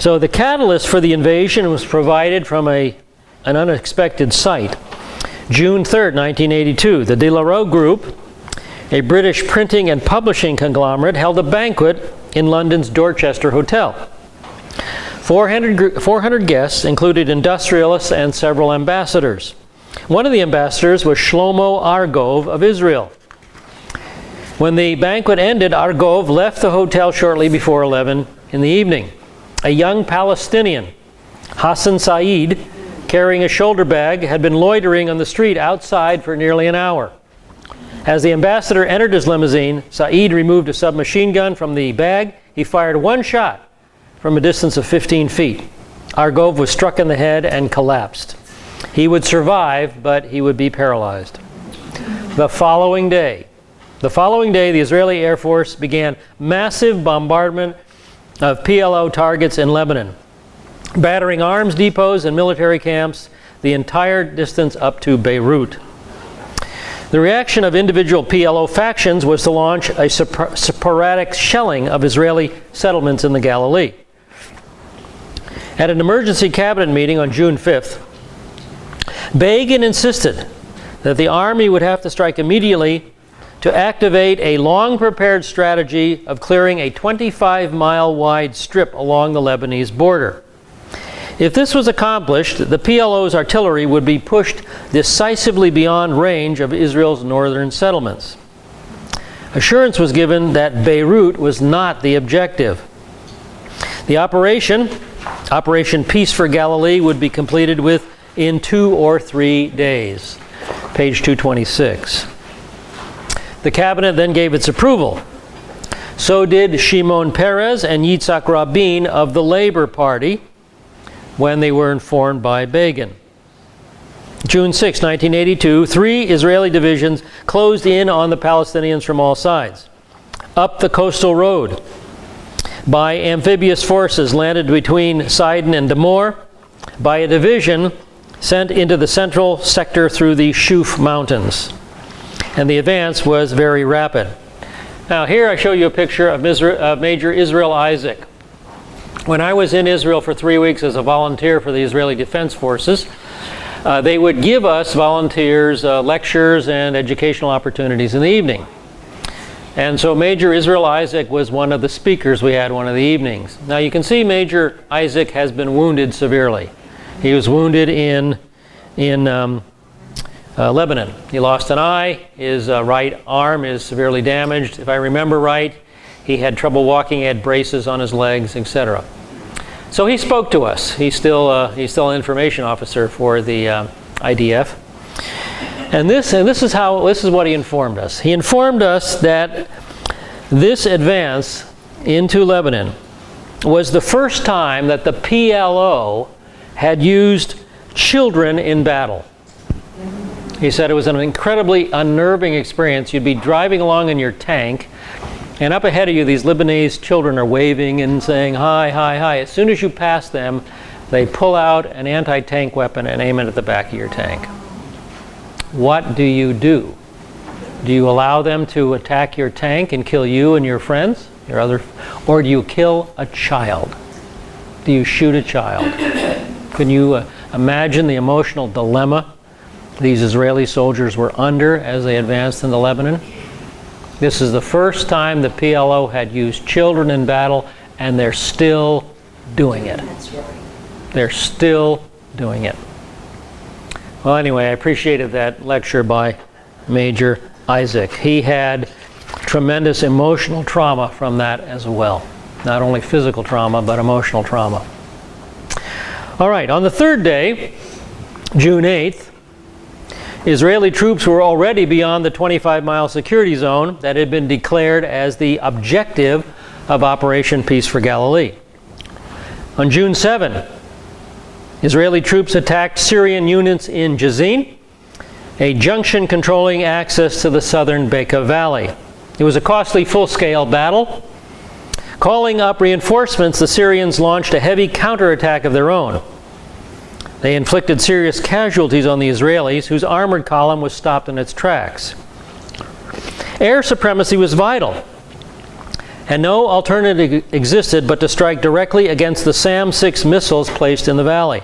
S1: So the catalyst for the invasion was provided from an unexpected site. June 3rd, 1982, the De La Rue Group, a British printing and publishing conglomerate, held a banquet in London's Dorchester Hotel. 400 guests included industrialists and several ambassadors. One of the ambassadors was Shlomo Argov of Israel. When the banquet ended, Argov left the hotel shortly before 11 in the evening. A young Palestinian, Hassan Said, carrying a shoulder bag, had been loitering on the street outside for nearly an hour. As the ambassador entered his limousine, Said removed a submachine gun from the bag. He fired one shot from a distance of 15 feet. Argov was struck in the head and collapsed. He would survive, but he would be paralyzed. The following day, the Israeli Air Force began massive bombardment of PLO targets in Lebanon, battering arms depots and military camps the entire distance up to Beirut. The reaction of individual PLO factions was to launch a sporadic shelling of Israeli settlements in the Galilee. At an emergency cabinet meeting on June 5th, Begin insisted that the army would have to strike immediately to activate a long-prepared strategy of clearing a 25-mile-wide strip along the Lebanese border. If this was accomplished, the PLO's artillery would be pushed decisively beyond range of Israel's northern settlements. Assurance was given that Beirut was not the objective. The Operation Peace for Galilee would be completed within 2 or 3 days. Page 226. The cabinet then gave its approval. So did Shimon Peres and Yitzhak Rabin of the Labor Party when they were informed by Begin. June 6, 1982, 3 Israeli divisions closed in on the Palestinians from all sides. Up the coastal road, by amphibious forces landed between Sidon and Damor, by a division sent into the central sector through the Shuf Mountains. And the advance was very rapid. Now here I show you a picture of Major Israel Isaac. When I was in Israel for 3 weeks as a volunteer for the Israeli Defense Forces, they would give us volunteers lectures and educational opportunities in the evening. And so Major Israel Isaac was one of the speakers we had one of the evenings. Now you can see Major Isaac has been wounded severely. He was wounded in Lebanon. He lost an eye. His right arm is severely damaged. If I remember right, he had trouble walking. He had braces on his legs, etc. So he spoke to us. He's still an information officer for the IDF. And this is what he informed us. He informed us that this advance into Lebanon was the first time that the PLO had used children in battle. He said it was an incredibly unnerving experience. You'd be driving along in your tank, and up ahead of you, these Lebanese children are waving and saying, "Hi, hi, hi." As soon as you pass them, they pull out an anti-tank weapon and aim it at the back of your tank. What do you do? Do you allow them to attack your tank and kill you and your friends, or do you kill a child? Do you shoot a child? Can you imagine the emotional dilemma these Israeli soldiers were under as they advanced into Lebanon? This is the first time the PLO had used children in battle, and they're still doing it. They're still doing it. Well, anyway, I appreciated that lecture by Major Isaac. He had tremendous emotional trauma from that as well. Not only physical trauma, but emotional trauma. All right, on the third day, June 8th, Israeli troops were already beyond the 25-mile security zone that had been declared as the objective of Operation Peace for Galilee. On June 7, Israeli troops attacked Syrian units in Jazin, a junction controlling access to the southern Bekaa Valley. It was a costly full-scale battle. Calling up reinforcements, the Syrians launched a heavy counterattack of their own. They inflicted serious casualties on the Israelis, whose armored column was stopped in its tracks. Air supremacy was vital, and no alternative existed but to strike directly against the SAM-6 missiles placed in the valley.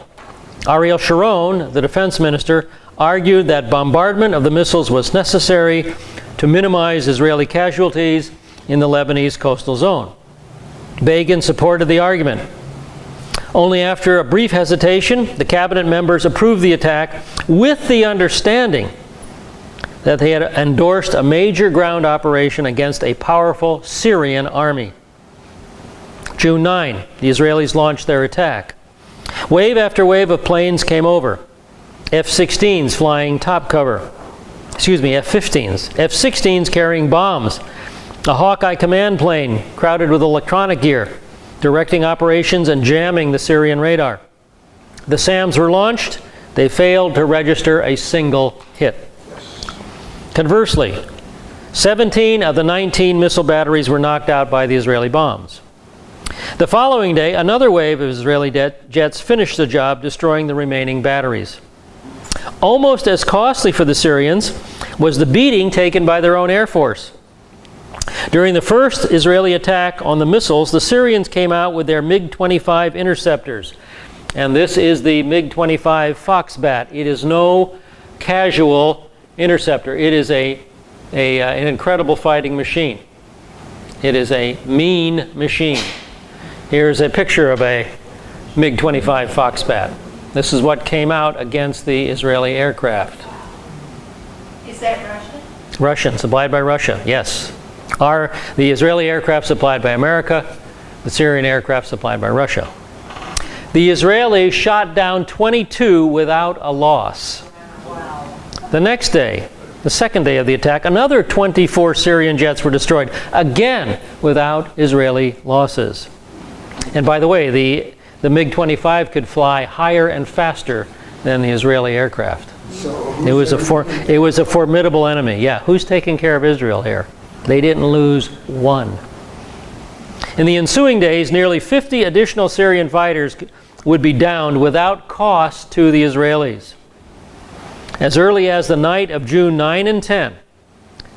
S1: Ariel Sharon, the defense minister, argued that bombardment of the missiles was necessary to minimize Israeli casualties in the Lebanese coastal zone. Begin supported the argument. Only after a brief hesitation, the cabinet members approved the attack with the understanding that they had endorsed a major ground operation against a powerful Syrian army. June 9, the Israelis launched their attack. Wave after wave of planes came over. F-16s flying top cover. F-15s. F-16s carrying bombs. A Hawkeye command plane crowded with electronic gear, directing operations and jamming the Syrian radar. The SAMs were launched. They failed to register a single hit. Conversely, 17 of the 19 missile batteries were knocked out by the Israeli bombs. The following day, another wave of Israeli jets finished the job, destroying the remaining batteries. Almost as costly for the Syrians was the beating taken by their own air force. During the first Israeli attack on the missiles, the Syrians came out with their MiG-25 interceptors. And this is the MiG-25 Foxbat. It is no casual interceptor. It is an incredible fighting machine. It is a mean machine. Here's a picture of a MiG-25 Foxbat. This is what came out against the Israeli aircraft.
S4: Is that Russian?
S1: Russian, supplied by Russia, yes. The Israeli aircraft supplied by America, the Syrian aircraft supplied by Russia. The Israelis shot down 22 without a loss.
S4: Wow.
S1: The next day, the second day of the attack, another 24 Syrian jets were destroyed, again without Israeli losses. And by the way, the MiG-25 could fly higher and faster than the Israeli aircraft.
S2: So
S1: It was a formidable enemy. Yeah, who's taking care of Israel here? They didn't lose one. In the ensuing days, nearly 50 additional Syrian fighters would be downed without cost to the Israelis. As early as the night of June 9 and 10,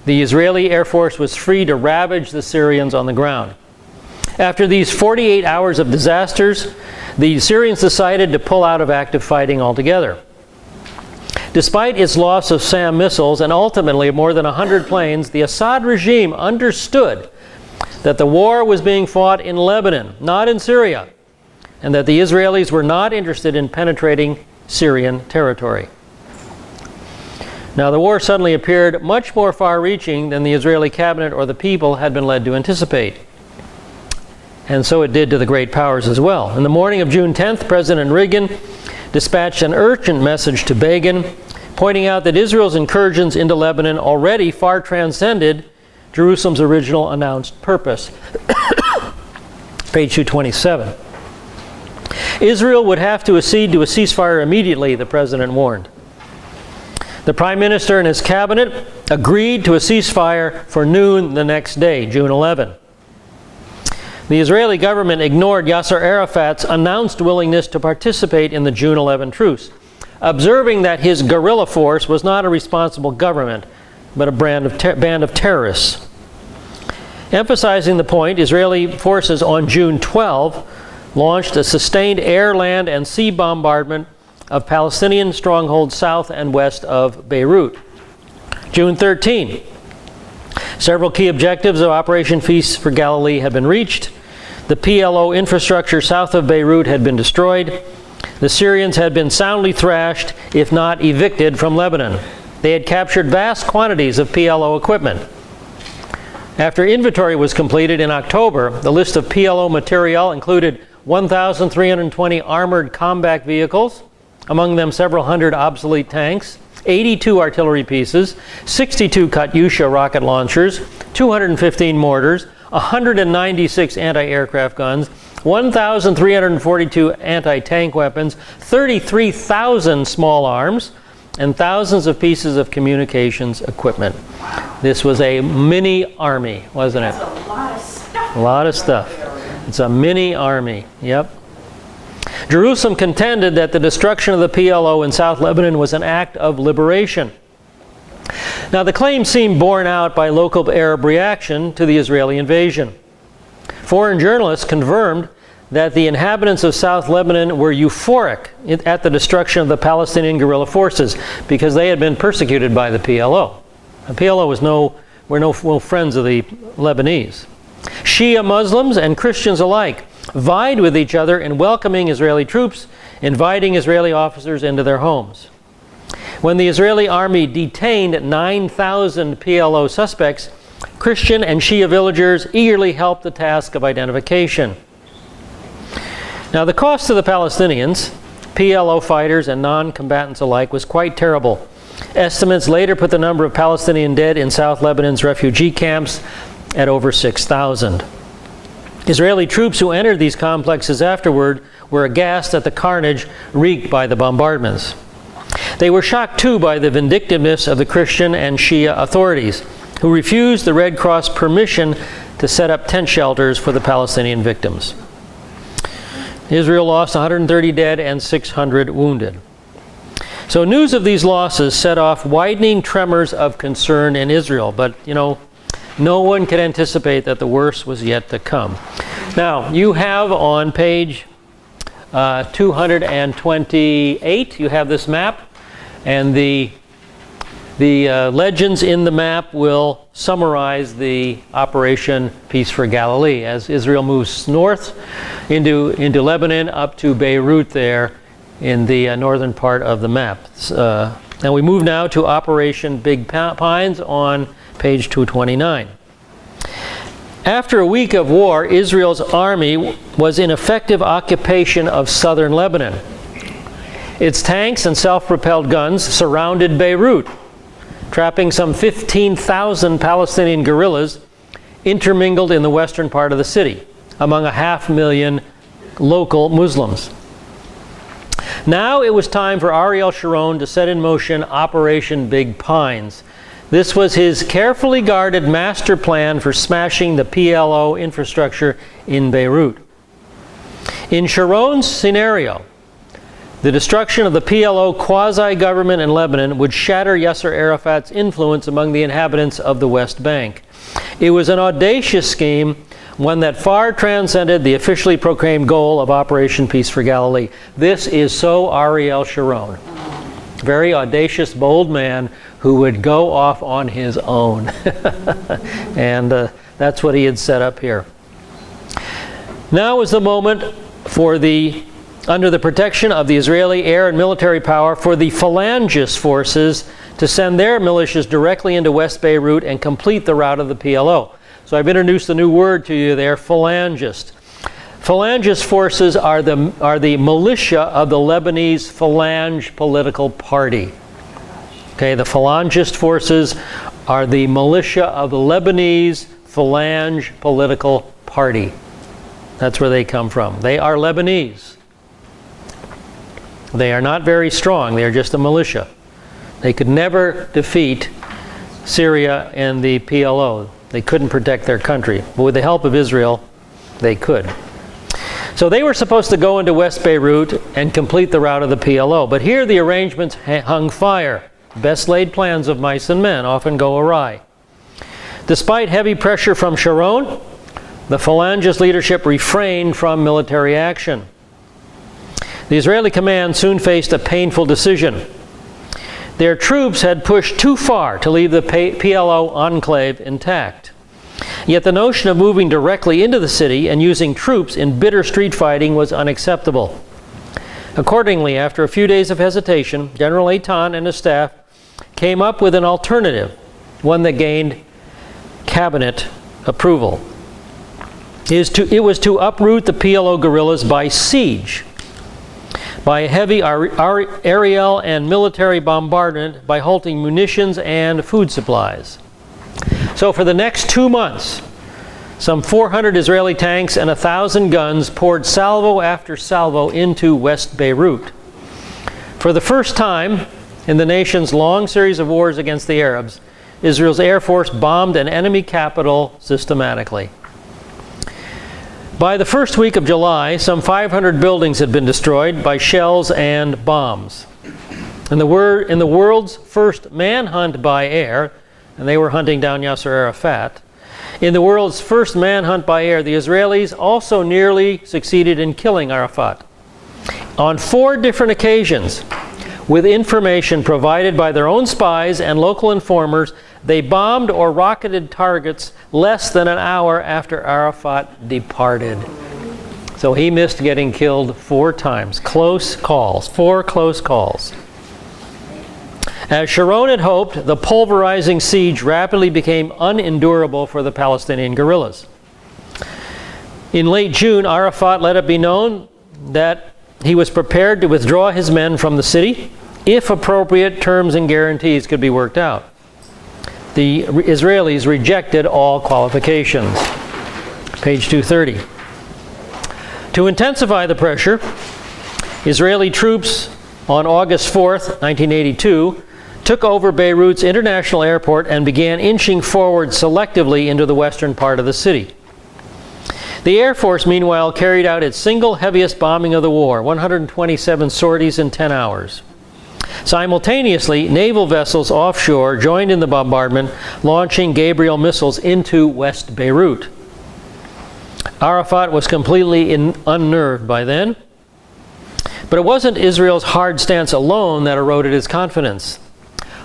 S1: the Israeli Air Force was free to ravage the Syrians on the ground. After these 48 hours of disasters, the Syrians decided to pull out of active fighting altogether. Despite its loss of SAM missiles and ultimately more than 100 planes, the Assad regime understood that the war was being fought in Lebanon, not in Syria, and that the Israelis were not interested in penetrating Syrian territory. Now, the war suddenly appeared much more far-reaching than the Israeli cabinet or the people had been led to anticipate. And so it did to the great powers as well. In the morning of June 10th, President Reagan dispatched an urgent message to Begin, pointing out that Israel's incursions into Lebanon already far transcended Jerusalem's original announced purpose. Page 227. Israel would have to accede to a ceasefire immediately, the president warned. The Prime Minister and his cabinet agreed to a ceasefire for noon the next day, June 11. The Israeli government ignored Yasser Arafat's announced willingness to participate in the June 11 truce, observing that his guerrilla force was not a responsible government, but a band of terrorists. Emphasizing the point, Israeli forces on June 12 launched a sustained air, land, and sea bombardment of Palestinian strongholds south and west of Beirut. June 13, several key objectives of Operation Peace for Galilee had been reached. The PLO infrastructure south of Beirut had been destroyed. The Syrians had been soundly thrashed, if not evicted, from Lebanon. They had captured vast quantities of PLO equipment. After inventory was completed in October, the list of PLO material included 1,320 armored combat vehicles, among them several hundred obsolete tanks, 82 artillery pieces, 62 Katyusha rocket launchers, 215 mortars, 196 anti-aircraft guns, 1,342 anti-tank weapons, 33,000 small arms, and thousands of pieces of communications equipment. This was a mini army, wasn't it?
S3: That's a lot of stuff.
S1: A lot of stuff. It's a mini army, yep. Jerusalem contended that the destruction of the PLO in South Lebanon was an act of liberation. Now, the claim seemed borne out by local Arab reaction to the Israeli invasion. Foreign journalists confirmed that the inhabitants of South Lebanon were euphoric at the destruction of the Palestinian guerrilla forces because they had been persecuted by the PLO. The PLO were no friends of the Lebanese. Shia Muslims and Christians alike vied with each other in welcoming Israeli troops, inviting Israeli officers into their homes. When the Israeli army detained 9,000 PLO suspects, Christian and Shia villagers eagerly helped the task of identification. Now, the cost to the Palestinians, PLO fighters and non-combatants alike, was quite terrible. Estimates later put the number of Palestinian dead in South Lebanon's refugee camps at over 6,000. Israeli troops who entered these complexes afterward were aghast at the carnage wreaked by the bombardments. They were shocked too by the vindictiveness of the Christian and Shia authorities, who refused the Red Cross permission to set up tent shelters for the Palestinian victims. Israel lost 130 dead and 600 wounded. So news of these losses set off widening tremors of concern in Israel, but no one could anticipate that the worst was yet to come. Now, you have on page 228, you have this map, and the legends in the map will summarize the Operation Peace for Galilee as Israel moves north into Lebanon up to Beirut there in the northern part of the map. And we move now to Operation Big Pines on page 229. After a week of war, Israel's army was in effective occupation of southern Lebanon. Its tanks and self-propelled guns surrounded Beirut, trapping some 15,000 Palestinian guerrillas intermingled in the western part of the city, among 500,000 local Muslims. Now it was time for Ariel Sharon to set in motion Operation Big Pines, This was his carefully guarded master plan for smashing the PLO infrastructure in Beirut. In Sharon's scenario, the destruction of the PLO quasi-government in Lebanon would shatter Yasser Arafat's influence among the inhabitants of the West Bank. It was an audacious scheme, one that far transcended the officially proclaimed goal of Operation Peace for Galilee. This is so Ariel Sharon. Very audacious, bold man who would go off on his own. And that's what he had set up here. Now is the moment for under the protection of the Israeli air and military power, for the Phalangist forces to send their militias directly into West Beirut and complete the rout of the PLO. So I've introduced a new word to you there, Phalangist. Phalangist forces are the militia of the Lebanese Phalange political party. Okay, the Phalangist forces are the militia of the Lebanese Phalange political party. That's where they come from. They are Lebanese. They are not very strong. They are just a militia. They could never defeat Syria and the PLO. They couldn't protect their country. But with the help of Israel, they could. So they were supposed to go into West Beirut and complete the rout of the PLO. But here the arrangements hung fire. Best laid plans of mice and men often go awry. Despite heavy pressure from Sharon, the Phalangist leadership refrained from military action. The Israeli command soon faced a painful decision. Their troops had pushed too far to leave the PLO enclave intact. Yet the notion of moving directly into the city and using troops in bitter street fighting was unacceptable. Accordingly, after a few days of hesitation, General Eitan and his staff came up with an alternative, one that gained cabinet approval. It was to uproot the PLO guerrillas by siege, by a heavy aerial and military bombardment, by halting munitions and food supplies. So for the next 2 months, some 400 Israeli tanks and 1,000 guns poured salvo after salvo into West Beirut. For the first time in the nation's long series of wars against the Arabs, Israel's Air Force bombed an enemy capital systematically. By the first week of July, some 500 buildings had been destroyed by shells and bombs. In the world's first manhunt by air, and they were hunting down Yasser Arafat, in the world's first manhunt by air, the Israelis also nearly succeeded in killing Arafat. On 4 different occasions, with information provided by their own spies and local informers, they bombed or rocketed targets less than an hour after Arafat departed. So he missed getting killed 4 times. Close calls. 4 close calls. As Sharon had hoped, the pulverizing siege rapidly became unendurable for the Palestinian guerrillas. In late June, Arafat let it be known that he was prepared to withdraw his men from the city if appropriate terms and guarantees could be worked out. The Israelis rejected all qualifications. Page 230. To intensify the pressure, Israeli troops on August 4th, 1982, took over Beirut's international airport and began inching forward selectively into the western part of the city. The Air Force, meanwhile, carried out its single heaviest bombing of the war, 127 sorties in 10 hours. Simultaneously, naval vessels offshore joined in the bombardment, launching Gabriel missiles into West Beirut. Arafat was completely unnerved by then. But it wasn't Israel's hard stance alone that eroded his confidence.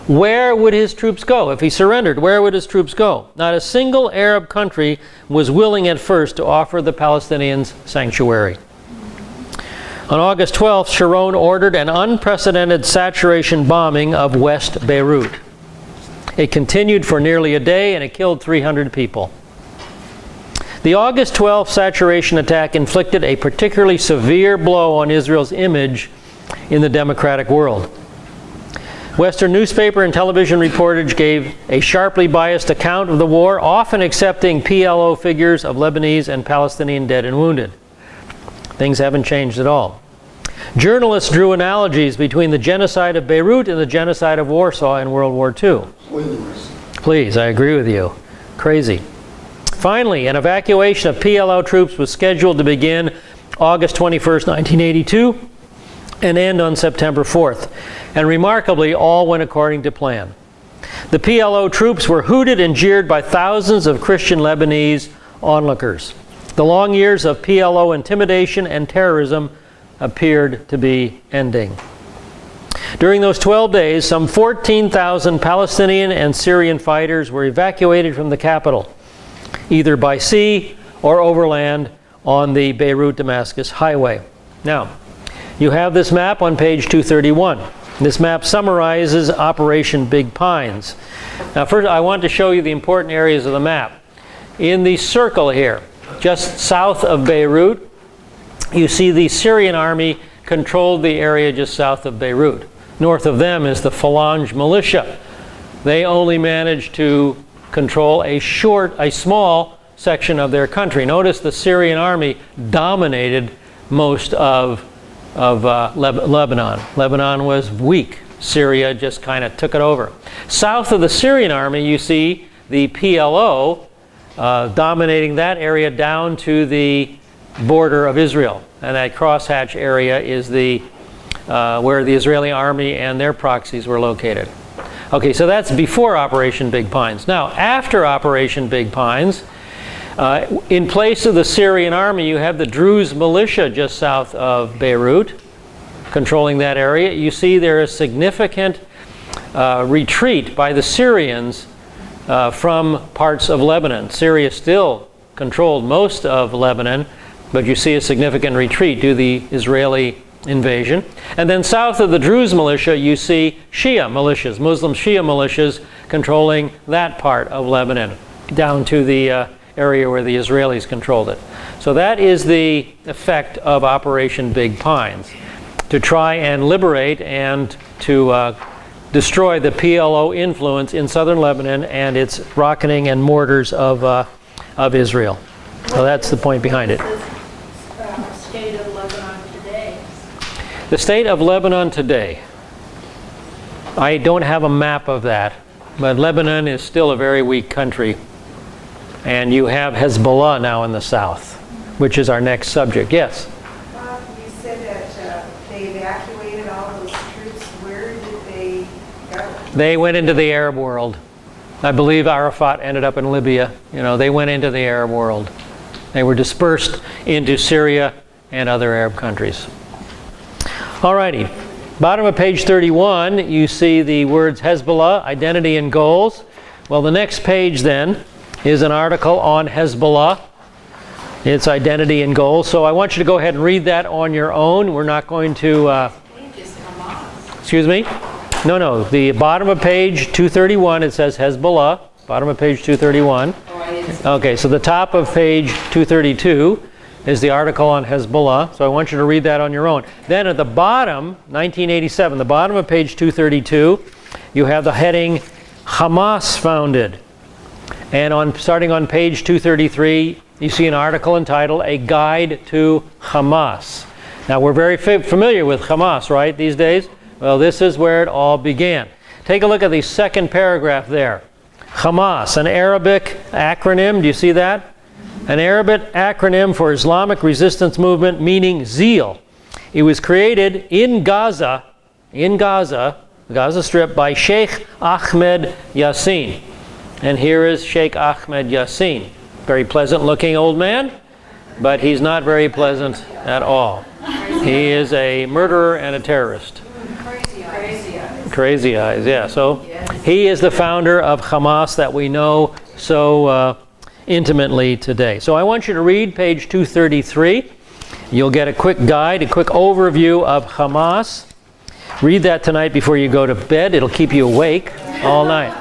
S1: Where would his troops go? If he surrendered, where would his troops go? Not a single Arab country was willing at first to offer the Palestinians sanctuary. On August 12th, Sharon ordered an unprecedented saturation bombing of West Beirut. It continued for nearly a day and it killed 300 people. The August 12th saturation attack inflicted a particularly severe blow on Israel's image in the democratic world. Western newspaper and television reportage gave a sharply biased account of the war, often accepting PLO figures of Lebanese and Palestinian dead and wounded. Things haven't changed at all. Journalists drew analogies between the genocide of Beirut and the genocide of Warsaw in World War II. Please, I agree with you. Crazy. Finally, an evacuation of PLO troops was scheduled to begin August 21st, 1982, and end on September 4th. And remarkably, all went according to plan. The PLO troops were hooted and jeered by thousands of Christian Lebanese onlookers. The long years of PLO intimidation and terrorism appeared to be ending. During those 12 days, some 14,000 Palestinian and Syrian fighters were evacuated from the capital, either by sea or overland on the Beirut-Damascus highway. Now, you have this map on page 231. This map summarizes Operation Big Pines. Now, first, I want to show you the important areas of the map. In the circle here, just south of Beirut, you see the Syrian army controlled the area just south of Beirut. North of them is the Phalange militia. They only managed to control a small section of their country. Notice the Syrian army dominated most of Lebanon. Lebanon was weak. Syria just kind of took it over. South of the Syrian army, you see the PLO dominating that area down to the border of Israel. And that crosshatch area is where the Israeli army and their proxies were located. Okay, so that's before Operation Big Pines. Now, after Operation Big Pines, in place of the Syrian army, you have the Druze militia just south of Beirut, controlling that area. You see there is significant retreat by the Syrians from parts of Lebanon. Syria still controlled most of Lebanon, but you see a significant retreat due to the Israeli invasion. And then south of the Druze militia, you see Shia militias, Muslim Shia militias controlling that part of Lebanon, down to the area where the Israelis controlled it. So that is the effect of Operation Big Pines, to try and liberate and to destroy the PLO influence in southern Lebanon and its rocketing and mortars of Israel. So that's the point behind it.
S4: State of Lebanon today.
S1: The state of Lebanon today. I don't have a map of that, but Lebanon is still a very weak country. And you have Hezbollah now in the south, which is our next subject. Yes?
S5: You said that they evacuated all of those troops. Where did they go?
S1: They went into the Arab world. I believe Arafat ended up in Libya. You know, they went into the Arab world. They were dispersed into Syria and other Arab countries. Alrighty. Bottom of page 31, you see the words Hezbollah, identity and goals. Well, the next page then is an article on Hezbollah, its identity and goals. So I want you to go ahead and read that on your own. We're not going to... Excuse me? No. The bottom of page 231, it says Hezbollah. Bottom of page 231. Okay, so the top of page 232 is the article on Hezbollah. So I want you to read that on your own. Then at the bottom, 1987, the bottom of page 232, you have the heading Hamas founded. And starting on page 233, you see an article entitled A Guide to Hamas. Now we're very familiar with Hamas, right, these days? Well, this is where it all began. Take a look at the second paragraph there. Hamas, an Arabic acronym, do you see that? An Arabic acronym for Islamic Resistance Movement, meaning zeal. It was created in Gaza, the Gaza Strip, by Sheikh Ahmed Yassin. And here is Sheikh Ahmed Yassin. Very pleasant looking old man, but he's not very pleasant at all. He is a murderer and a terrorist. Crazy eyes, yeah. So he is the founder of Hamas that we know so intimately today. So I want you to read page 233. You'll get a quick guide, a quick overview of Hamas. Read that tonight before you go to bed. It'll keep you awake all night.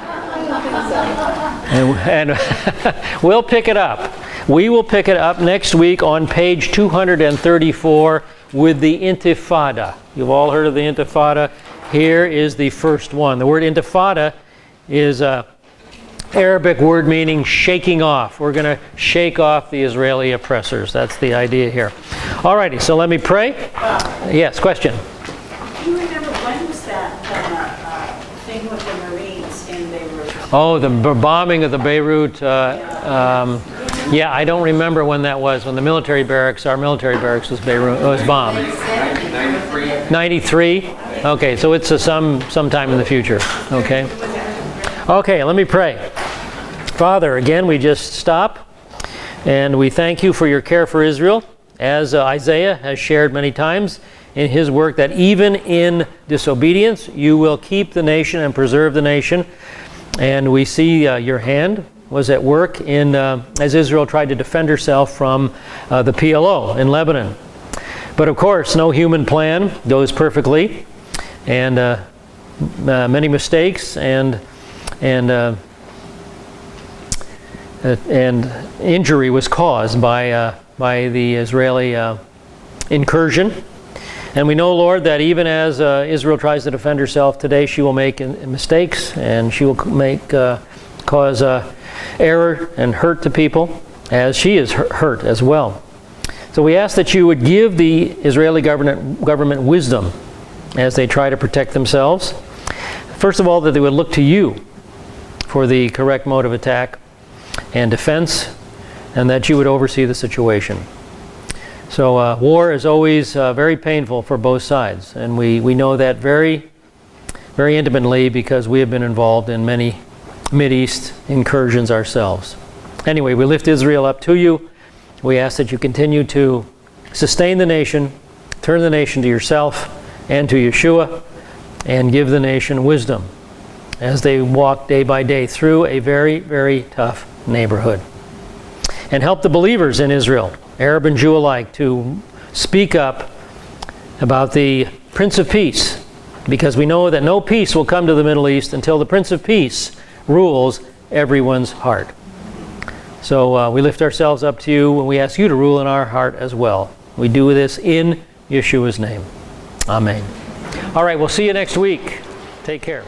S1: And we'll pick it up. We will pick it up next week on page 234 with the Intifada. You've all heard of the Intifada. Here is the first one. The word Intifada is an Arabic word meaning shaking off. We're going to shake off the Israeli oppressors. That's the idea here. Alrighty, so let me pray. Yes, question?
S3: Do you remember when was that thing with the Marines in Beirut?
S1: Oh, the bombing of the Beirut. Yeah, I don't remember when that was. When the military barracks, our military barracks was bombed. 93. Okay, so it's sometime in the future. Okay. Okay, let me pray. Father, again, we just stop, and we thank you for your care for Israel, as Isaiah has shared many times in his work, that even in disobedience, you will keep the nation and preserve the nation. And we see your hand was at work as Israel tried to defend herself from the PLO in Lebanon. But of course, no human plan goes perfectly, and many mistakes and injury was caused by the Israeli incursion. And we know, Lord, that even as Israel tries to defend herself today, she will make mistakes, and she will cause error and hurt to people, as she is hurt as well. So we ask that you would give the Israeli government wisdom as they try to protect themselves. First of all, that they would look to you for the correct mode of attack and defense, and that you would oversee the situation. So war is always very painful for both sides, and we know that very, very intimately because we have been involved in many Mideast incursions ourselves. Anyway, we lift Israel up to you. We ask that you continue to sustain the nation, turn the nation to yourself and to Yeshua, and give the nation wisdom as they walk day by day through a very, very tough neighborhood. And help the believers in Israel, Arab and Jew alike, to speak up about the Prince of Peace, because we know that no peace will come to the Middle East until the Prince of Peace rules everyone's heart. So we lift ourselves up to you, and we ask you to rule in our heart as well. We do this in Yeshua's name. Amen. All right, we'll see you next week. Take care.